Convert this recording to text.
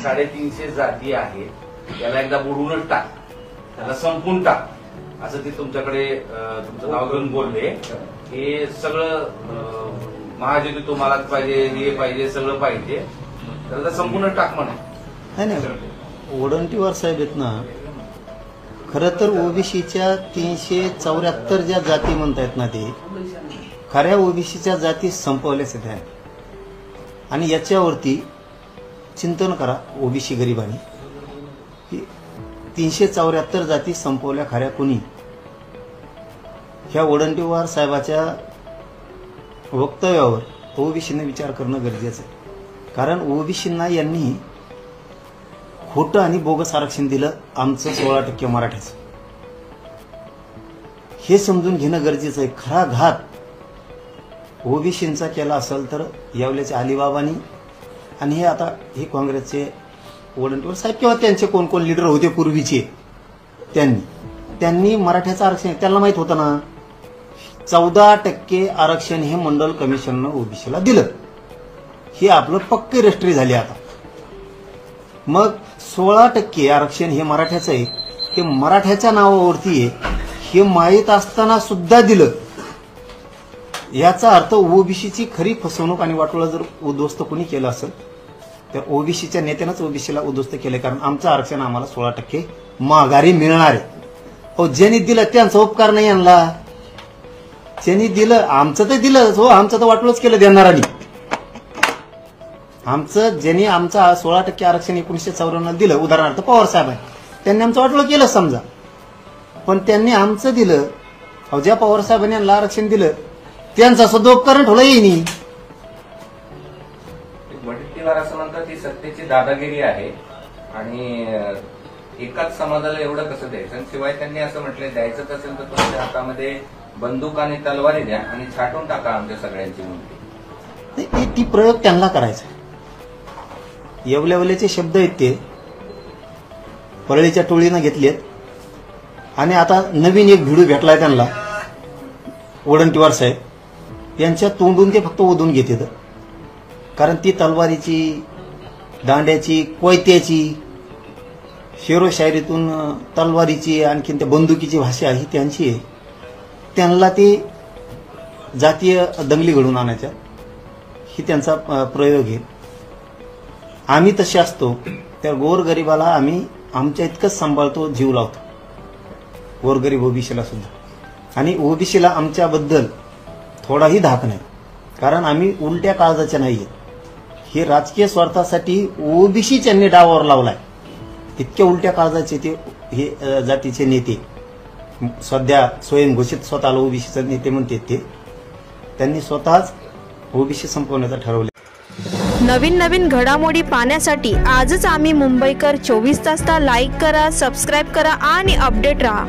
350 जाती आहेत, त्याला एकदा बुडवूनच टाक, त्याला संपून टाक, असं ते तुमच्याकडे तुमचं नाव घेऊन बोलले. हे सगळं महायुती तुम्हालाच पाहिजे, हे पाहिजे, सगळं पाहिजे, त्याला संपूर्ण टाक म्हणा. नाही, वडंटीवार साहेब आहेत ना, खरं तर ओबीसीच्या 374 ज्या जाती म्हणतायत ना, ते खऱ्या ओबीसीच्या जाती संपवल्याच आहेत. आणि याच्यावरती चिंतन करा ओबीसी गरिबांनी की 374 जाती संपवल्या खऱ्या कोणी. ह्या वडंटीवार साहेबाच्या वक्तव्यावर ओबीसीने विचार करणं गरजेचं आहे. कारण ओबीसींना यांनी खोटं आणि बोगस आरक्षण दिलं, आमचं 16% मराठ्याचं. हे समजून घेणं गरजेचं आहे. खरा घात ओबीसींचा केला असेल तर यावल्याच्या अलिबाबांनी आणि हे आता हे काँग्रेसचे वडंटीवार साहेब किंवा त्यांचे कोण कोण लीडर होते पूर्वीचे, त्यांनी मराठ्याचं आरक्षण त्यांना माहित होतं ना. 14% आरक्षण हे मंडल कमिशननं ओबीसीला दिलं. हे आपलं पक्के रजिस्ट्री झाली. आता मग 16% आरक्षण हे मराठ्याचं आहे, हे मराठ्याच्या नावावरती आहे, हे माहीत असताना सुद्धा दिलं. याचा अर्थ ओबीसीची खरी फसवणूक आणि वाटोळं जर उद्ध्वस्त कोणी केलं असेल तर ओबीसीच्या नेत्यानंच ओबीसीला उद्ध्वस्त केलं. कारण आमचं आरक्षण आम्हाला 16% माघारी मिळणार आहे. अहो, ज्यांनी दिलं त्यांचा उपकार नाही आणला. ज्यांनी दिलं आमचं तर दिलं, हो, आमचं तर वाटोळच केलं देणारांनी. आमचं ज्यांनी आमचं 16% आरक्षण 1954 दिलं, उदाहरणार्थ पवार साहेब आहे, त्यांनी आमचं वाटोळं केलं समजा, पण त्यांनी आमचं दिलं. अहो, ज्या पवार साहेबांनी यांना आरक्षण दिलं त्यांचा सुद्धा उपकार ठेवला येईनी. वडीलवार असं म्हणतात ही सत्तेची दादागिरी आहे आणि एकाच समाजाला एवढं कसं द्यायचं. शिवाय त्यांनी असं म्हटलं, द्यायचं असेल तर तुमच्या हातामध्ये बंदूक आणि तलवारी द्या आणि छाटून टाका आमच्या सगळ्यांची मुंडी. ती प्रयोग त्यांना करायचा. येवल्यावल्याचे शब्द आहेत ते परळीच्या टोळीनं घेतलेत आणि आता नवीन एक व्हिडिओ भेटलाय त्यांना. वडंटीवार साहेब यांच्या तोंडून ते फक्त ओढून घेतात. कारण ती तलवारीची, दांड्याची, कोयत्याची, शेरो शायरीतून तलवारीची, आणखीन त्या बंदुकीची भाषा ही त्यांची आहे. त्यांना ती जातीय दंगली घडून आणायच्या ही त्यांचा प्रयोग आहे. आम्ही तसे असतो त्या गोरगरिबाला आम्ही आमच्या इतकंच सांभाळतो, जीव लावतो, गोरगरीब ओबीसीला सुद्धा. आणि ओबीसीला आमच्याबद्दल थोडाही धाक नाही. कारण आम्ही उलट्या काळजाच्या नाही आहेत. हे राजकीय स्वार्थासाठी ओबीसी त्यांनी डावावर लावलाय. इतक्या उलट्या काळजाचे ते हे जातीचे नेते, सध्या स्वयंघोषित स्वतःला ओबीसीचे नेते म्हणते ते, त्यांनी स्वतःच ओबीसी संपवण्याचं ठरवले. नवीन घडामोडी पाहण्यासाठी आजच आम्ही मुंबईकर 24 तासला लाईक करा, सबस्क्राईब करा आणि अपडेट रहा.